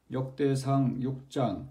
역대상 6장.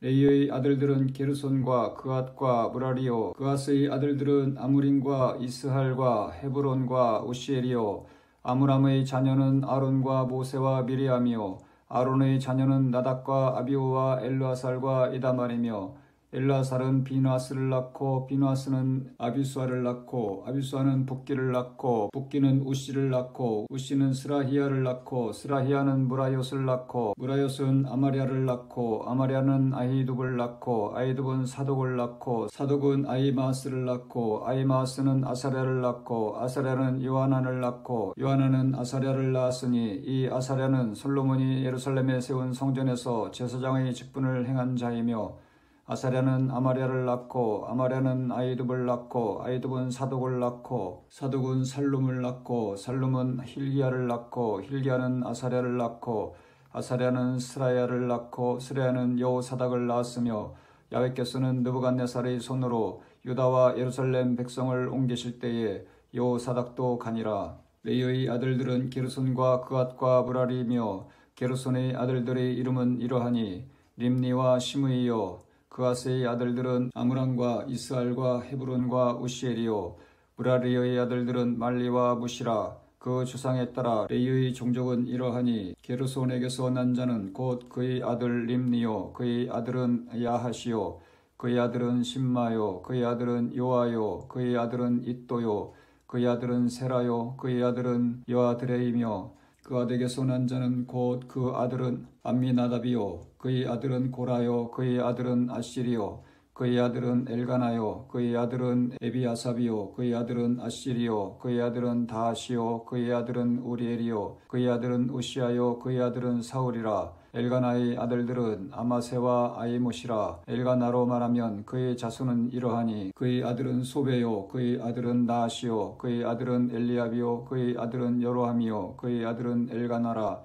레위의 아들들은 게르손과 그앗과 무라리요. 그앗의 아들들은 아므림과 이스할과 헤브론과 우시엘이요. 아므람의 자녀는 아론과 모세와 미리암이요. 아론의 자녀는 나답과 아비후와 엘르아살과 이다말이며, 엘르아살은 비누아스를 낳고 비누아스는 아비수아를 낳고 아비수아는 붓기를 낳고 붓기는 우시를 낳고 우시는 스라히야를 낳고 스라히야는 무라요스를 낳고 무라요스는 아마랴를 낳고 아마랴는 아히둡을 낳고 아히둡은 사독을 낳고 사독은 아히마스를 낳고 아히마스는 아사랴를 낳고 아사랴는 요하난을 낳고 요하난은 아사랴를 낳았으니 이 아사랴는 솔로몬이 예루살렘에 세운 성전에서 제사장의 직분을 행한 자이며, 아사랴는 아마랴를 낳고 아마랴는 아히둡을 낳고 아히둡은 사독을 낳고 사독은 살룸을 낳고 살룸은 힐기야를 낳고 힐기야는 아사랴를 낳고 아사랴는 스라야를 낳고 스라야는 여호사닥을 낳았으며, 야훼께서는 느부갓네살의 손으로 유다와 예루살렘 백성을 옮기실 때에 여호사닥도 가니라. 레위의 아들들은 게르손과 그앗과 무라리며, 게르손의 아들들의 이름은 이러하니 림니와 시므이요. 그앗의 아들들은 아므람과 이스할과 헤브론과 우시엘이요. 무라리의 아들들은 말리와 무시라. 그 주상에 따라 레위의 종족은 이러하니, 게르손에게서 난 자는 곧 그의 아들 림니요. 그의 아들은 야하시요. 그의 아들은 심마요. 그의 아들은 요아요. 그의 아들은 잇도요. 그의 아들은 세라요. 그의 아들은 여아드레이며, 그앗에게서 난 자는 곧 그 아들은 암미나답이요. 그의 아들은 고라요. 그의 아들은 아실이요. 그의 아들은 엘가나요. 그의 아들은 에비아삽이요. 그의 아들은 아실이요. 그의 아들은 다하시요. 그의 아들은 우리엘이요. 그의 아들은 우시아요. 그의 아들은 사울이라. 엘가나의 아들들은 아마세와 아이못이라. 엘가나로 말하면 그의 자손은 이러하니, 그의 아들은 소베요. 그의 아들은 나하시요. 그의 아들은 엘리압이요. 그의 아들은 여로함이요. 그의 아들은 엘가나라.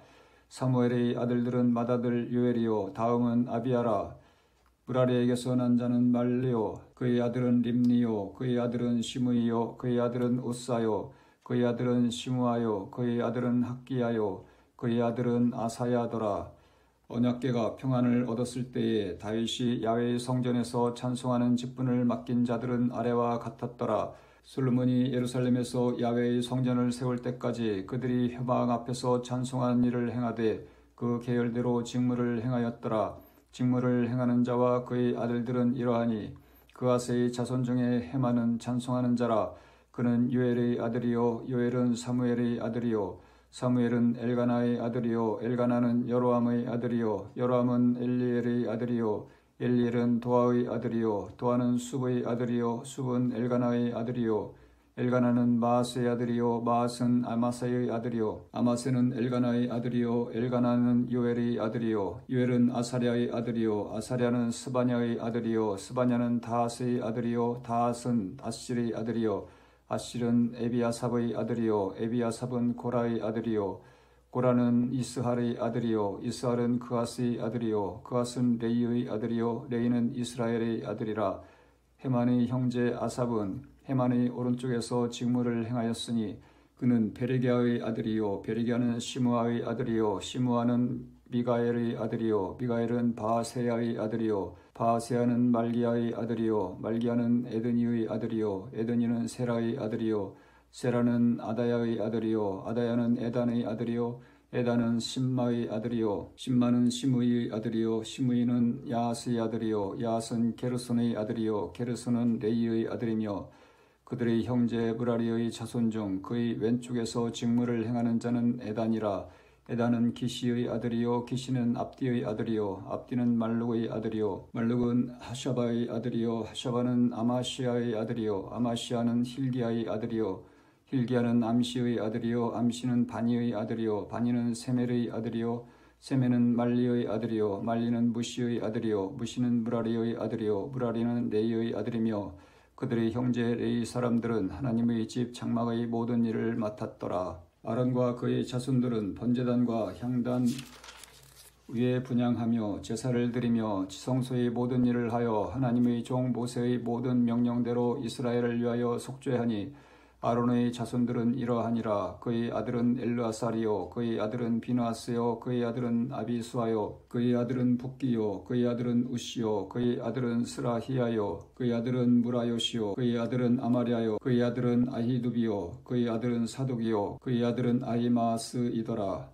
사무엘의 아들들은 맏아들 요엘이요. 다음은 아비아라. 무라리에게서 난 자는 말리요. 그의 아들은 림니요. 그의 아들은 시므이요. 그의 아들은 우사요. 그의 아들은 시므아요. 그의 아들은 학기야요. 그의 아들은 아사야더라. 언약궤가 평안을 얻었을 때에 다윗이 야훼의 성전에서 찬송하는 직분을 맡긴 자들은 아래와 같았더라. 솔로몬이 예루살렘에서 야훼의 성전을 세울 때까지 그들이 회막 앞에서 찬송하는 일을 행하되 그 계열대로 직무를 행하였더라. 직무를 행하는 자와 그의 아들들은 이러하니, 그앗의 자손 중에 헤마는 찬송하는 자라. 그는 요엘의 아들이요. 요엘은 사무엘의 아들이요. 사무엘은 엘가나의 아들이요. 엘가나는 여로함의 아들이요. 여로함은 엘리엘의 아들이요. 엘리엘은 도아의 아들이요. 도아는 숲의 아들이요. 숲은 엘가나의 아들이요. 엘가나는 마아스의 아들이요. 마아스는 아마사의 아들이요. 아마세는 엘가나의 아들이요. 엘가나는 요엘의 아들이요. 요엘은 아사랴의 아들이요. 아사랴는 스바냐의 아들이요. 스바냐는 다핫의 아들이요. 다핫은 아실의 아들이요. 아실은 에비아삽의 아들이요. 에비아삽은 고라의 아들이요. 고라는 이스할의 아들이요. 이스할은 그앗의 아들이요. 그앗은 레이의 아들이요. 레이는 이스라엘의 아들이라. 헤만의 형제 아삽은 헤만의 오른쪽에서 직무를 행하였으니, 그는 베레기야의 아들이요. 베레기야는 시므아의 아들이요. 시므아는 미가엘의 아들이요. 미가엘은 바세야의 아들이요. 바세야는 말기야의 아들이요. 말기야는 에드니의 아들이요. 에드니는 세라의 아들이요. 세라는 아다야의 아들이요. 아다야는 에단의 아들이요. 에단은 심마의 아들이요. 심마는 시므이의 아들이요. 시므이는 야하스의 아들이요. 야하스는 게르손의 아들이요. 게르손은 레이의 아들이며, 그들의 형제 무라리의 자손 중 그의 왼쪽에서 직무를 행하는 자는 에단이라. 에단은 기시의 아들이요. 기시는 압디의 아들이요. 압디는 말룩의 아들이요. 말룩은 하샤바의 아들이요. 하샤바는 아마시아의 아들이요. 아마시아는 힐기야의 아들이요. 힐기야는 암시의 아들이요. 암시는 바니의 아들이요. 바니는 세멜의 아들이요. 세멜은 말리의 아들이요. 말리는 무시의 아들이요. 무시는 무라리의 아들이요. 무라리는 레이의 아들이며, 그들의 형제 레이 사람들은 하나님의 집 장막의 모든 일을 맡았더라. 아론과 그의 자손들은 번제단과 향단 위에 분향하며 제사를 드리며 지성소의 모든 일을 하여 하나님의 종 모세의 모든 명령대로 이스라엘을 위하여 속죄하니, 아론의 자손들은 이러하니라. 그의 아들은 엘르아살이요 그의 아들은 비느하스요 그의 아들은 아비수아요 그의 아들은 붓기요 그의 아들은 우시요 그의 아들은 스라히야요 그의 아들은 무라요시요 그의 아들은 아마랴요 그의 아들은 아히두비요 그의 아들은 사독이요 그의 아들은 아히마스이더라.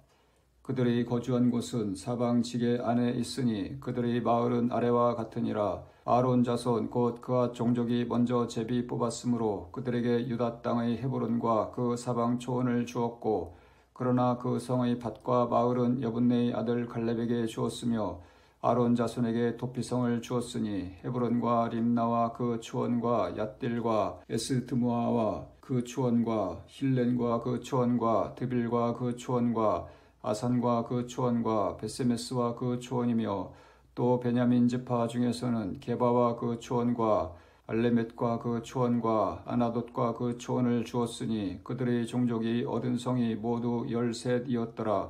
그들이 거주한 곳은 사방 지게 안에 있으니 그들의 마을은 아래와 같으니라. 아론 자손 곧 그앗 종족이 먼저 제비 뽑았으므로 그들에게 유다 땅의 헤브론과 그 사방 초원을 주었고, 그러나 그 성의 밭과 마을은 여분네의 아들 갈렙에게 주었으며 아론 자손에게 도피성을 주었으니 헤브론과 림나와 그 초원과 얏딜과 에스드모아와 그 초원과 힐렌과 그 초원과 드빌과 그 초원과 아산과 그 초원과 베세메스와 그 초원이며, 또 베냐민 지파 중에서는 게바와 그 초원과 알레멧과 그 초원과 아나돗과 그 초원을 주었으니 그들의 종족이 얻은 성이 모두 13이었더라.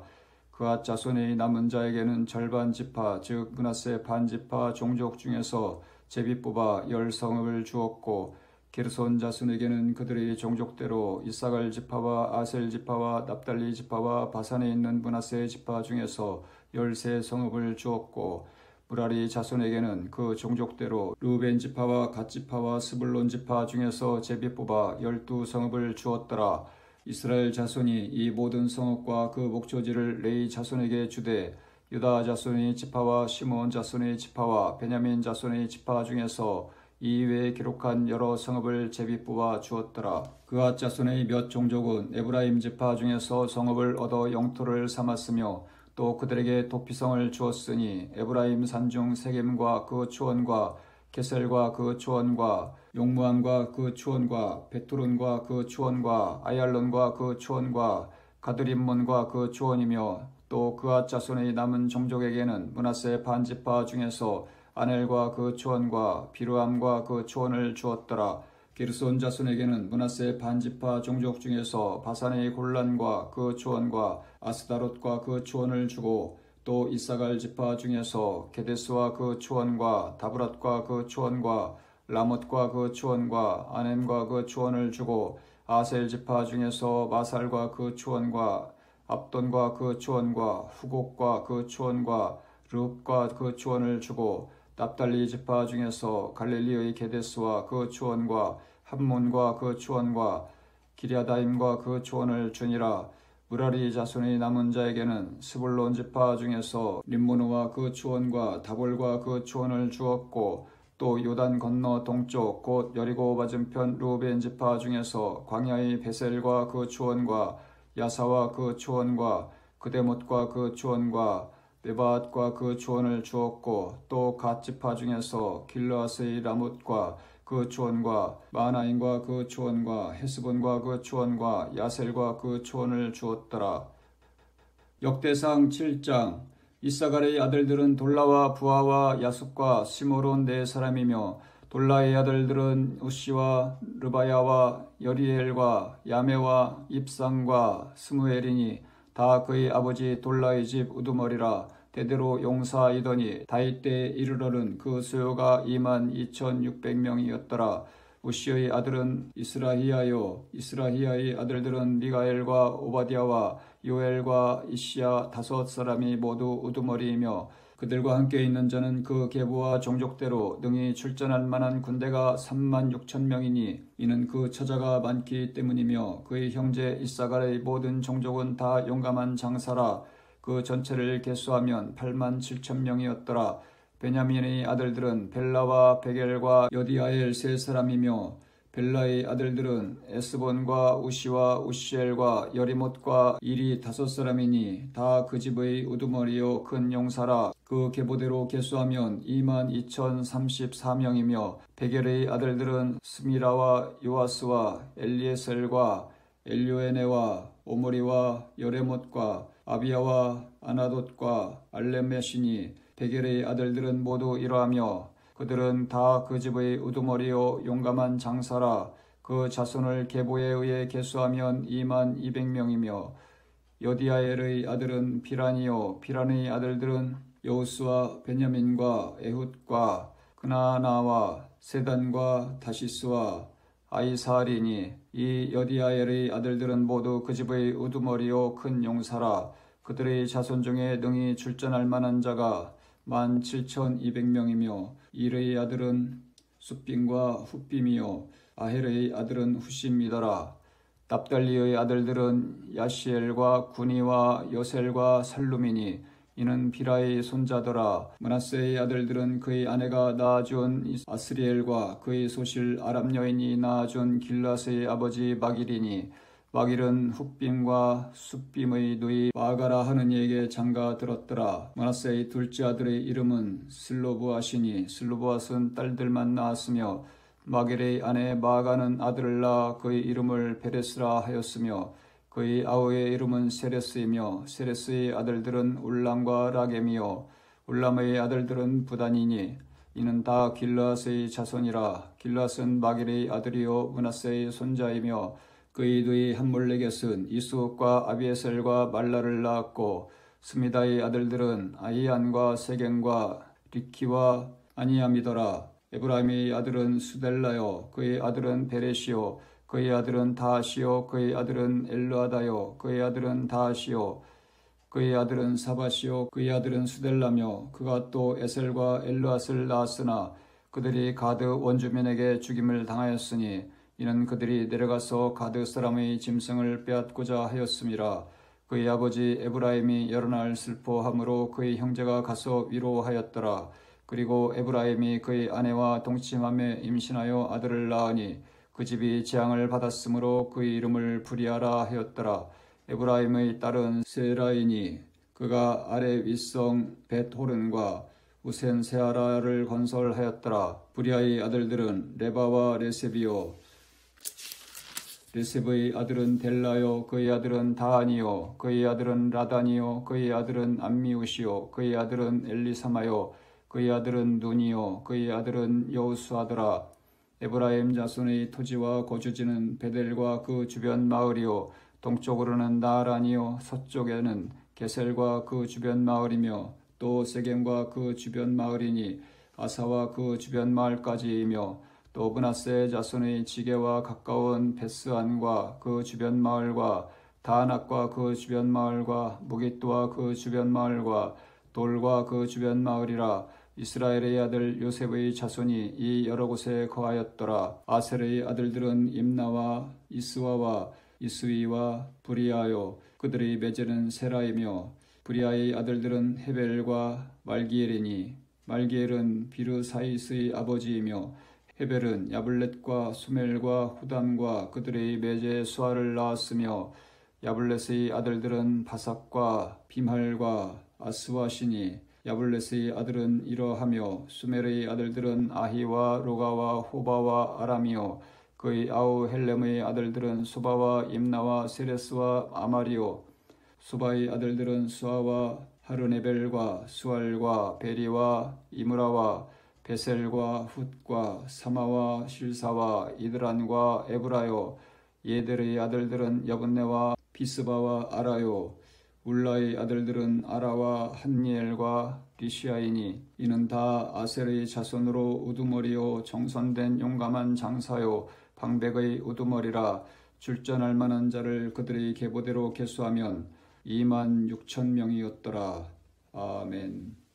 그앗 자손의 남은 자에게는 절반 지파 즉 므낫세 반지파 종족 중에서 제비 뽑아 10성읍을 주었고, 게르손 자손에게는 그들의 종족대로 이사갈 지파와 아셀 지파와 납달리 지파와 바산에 있는 므낫세 지파 중에서 13성읍을 주었고, 무라리 자손에게는 그 종족대로 르우벤 지파와 갓 지파와 스불론 지파 중에서 제비 뽑아 12성읍을 주었더라. 이스라엘 자손이 이 모든 성읍과 그 목초지를 레위 자손에게 주되, 유다 자손의 지파와 시므온 자손의 지파와 베냐민 자손의 지파 중에서 이 외에 기록한 여러 성읍을 제비 뽑아 주었더라. 그앗 자손의 몇 종족은 에브라임 지파 중에서 성읍을 얻어 영토를 삼았으며 또 그들에게 도피성을 주었으니 에브라임 산중 세겜과 그 초원과 게셀과 그 초원과 용무암과 그 초원과 베투론과 그 초원과 아얄론과 그 초원과 가드림몬과 그 초원이며, 또 그앗 자손의 남은 종족에게는 므낫세 반지파 중에서 아넬과 그 초원과 비르암과 그 초원을 주었더라. 게르손 자손에게는 므낫세 반지파 종족 중에서 바산의 골란과 그 초원과 아스다롯과 그 초원을 주고, 또 이사갈 지파 중에서 게데스와 그 초원과 다브랏과 그 초원과 라못과 그 초원과 아넴과 그 초원을 주고, 아셀 지파 중에서 마살과 그 초원과 압돈과 그 초원과 후곡과 그 초원과 르흡과 그 초원을 주고, 납달리 지파 중에서 갈릴리의 게데스와 그 초원과 함몬과 그 초원과 기랴다임과 그 초원을 주니라. 무라리 자손의 남은 자에게는 스불론 지파 중에서 림모노와 그 초원과 다볼과 그 초원을 주었고, 또 요단 건너 동쪽 곧 여리고 맞은편 르우벤 지파 중에서 광야의 베셀과 그 초원과 야사와 그 초원과 그데못과 그 초원과 네바앗과 그 초원을 주었고, 또 갓 지파 중에서 길르앗의 라못과 그 초원과 마하나임과 그 초원과 헤스본과 그 초원과 야셀과 그 초원을 주었더라. 역대상 7장. 이사갈의 아들들은 돌라와 부하와 야숫과 시므론 네 사람이며, 돌라의 아들들은 우시와 르바야와 여리엘과 야메와 입상과 스무엘이니 다 그의 아버지 돌라의 집 우두머리라. 대대로 용사이더니 다윗 때에 이르러는 그 수요가 22,600명이었더라. 우시의 아들은 이스라히야요 이스라히야의 아들들은 미가엘과 오바디아와 요엘과 이시야 5사람이 모두 우두머리이며, 그들과 함께 있는 자는 그 계보와 종족대로 능히 출전할 만한 군대가 36,000명이니 이는 그 처자가 많기 때문이며, 그의 형제 이사갈의 모든 종족은 다 용감한 장사라. 그 전체를 계수하면 87,000명이었더라. 베냐민의 아들들은 벨라와 베겔과 여디아엘 세 사람이며, 벨라의 아들들은 에스본과 우시와 우시엘과 여리못과 일이 5사람이니 다 그 집의 우두머리요 큰 용사라. 그 계보대로 계수하면 22,034명이며, 베겔의 아들들은 스미라와 요아스와 엘리에셀과 엘요에네와 오므리와 여레못과 아비야와 아나돗과 알레메시니 베겔의 아들들은 모두 이러하며, 그들은 다 그 집의 우두머리요 용감한 장사라. 그 자손을 계보에 의해 계수하면 22,200명이며, 여디아엘의 아들은 비란이요 비란의 아들들은 여우스와 베냐민과 에훗과 그나나와 세단과 다시스와 아이사리니 이 여디아엘의 아들들은 모두 그 집의 우두머리요 큰 용사라. 그들의 자손 중에 능히 출전할 만한 자가 17,200명이며 일의 아들은 숫빔과 훗빔이요 아헬의 아들은 훗심이더라. 납달리의 아들들은 야시엘과 구니와 여셀과 살루미니 이는 비라의 손자더라. 므낫세의 아들들은 그의 아내가 낳아준 아스리엘과 그의 소실 아람 여인이 낳아준 길라스의 아버지 마길이니 마길은 훗빔과 숫빔의 누이 마가라 하는 이에게 장가 들었더라. 므낫세의 둘째 아들의 이름은 슬로브앗이니 슬로브앗은 딸들만 낳았으며 마길의 아내 마가는 아들을 낳아 그의 이름을 베레스라 하였으며 그의 아우의 이름은 세레스이며 세레스의 아들들은 울람과 라겜이요 울람의 아들들은 부단이니 이는 다 길라스의 자손이라. 길라스는 마길의 아들이요 므낫세의 손자이며 그의 누이 함몰레겟은 이스옥과 아비에셀과 말라를 낳았고 스미다의 아들들은 아이안과 세겐과 리키와 아니암이더라. 에브라임의 아들은 수델라요 그의 아들은 베레시요 그의 아들은 다하시요 그의 아들은 엘르아다요 그의 아들은 다하시요 그의 아들은 사바시요 그의 아들은 수델라며 그가 또 에셀과 엘르앗을 낳았으나 그들이 가드 원주민에게 죽임을 당하였으니 이는 그들이 내려가서 가드 사람의 짐승을 빼앗고자 하였음이라. 그의 아버지 에브라임이 여러 날 슬퍼함으로 그의 형제가 가서 위로하였더라. 그리고 에브라임이 그의 아내와 동침함에 임신하여 아들을 낳으니 그 집이 재앙을 받았으므로 그의 이름을 부리아라 하였더라. 에브라임의 딸은 세라이니 그가 아래 윗성 벳호른과 우센 세아라를 건설하였더라. 부리아의 아들들은 레바와 레셉이요 레셉의 아들은 델라요 그의 아들은 다하니요 그의 아들은 라다니요 그의 아들은 암미우시요 그의 아들은 엘리사마요 그의 아들은 눈이요 그의 아들은 여우수하더라. 에브라임 자손의 토지와 거주지는 베델과 그 주변 마을이요 동쪽으로는 나아란이요 서쪽에는 게셀과 그 주변 마을이며 또 세겜과 그 주변 마을이니 아사와 그 주변 마을까지이며 또 므낫세 자손의 지게와 가까운 베스안과 그 주변 마을과 다낙과 그 주변 마을과 무깃도와 그 주변 마을과 돌과 그 주변 마을이라. 이스라엘의 아들 요셉의 자손이 이 여러 곳에 거하였더라. 아셀의 아들들은 임나와 이스와와 이스위와 브리아요 그들의 매제는 세라이며 브리아의 아들들은 헤벨과 말기엘이니 말기엘은 비르사이스의 아버지이며 헤벨은 야블렛과 수멜과 후담과 그들의 매제 수아를 낳았으며 야블렛의 아들들은 바삭과 비말과 아스와시니 야블렛의 아들은 이러하며 수멜의 아들들은 아히와 로가와 호바와 아람이요 그의 아우 헬렘의 아들들은 소바와 임나와 세레스와 아마리요 소바의 아들들은 수아와 하르네벨과 수알과 베리와 이므라와 베셀과 훗과 사마와 실사와 이드란과 에브라요 예델의 아들들은 여분네와 비스바와 아라요 울라의 아들들은 아라와 한니엘과 리시아이니 이는 다 아셀의 자손으로 우두머리요 정선된 용감한 장사요 방백의 우두머리라. 출전할 만한 자를 그들의 계보대로 계수하면 26,000명이었더라. 아멘.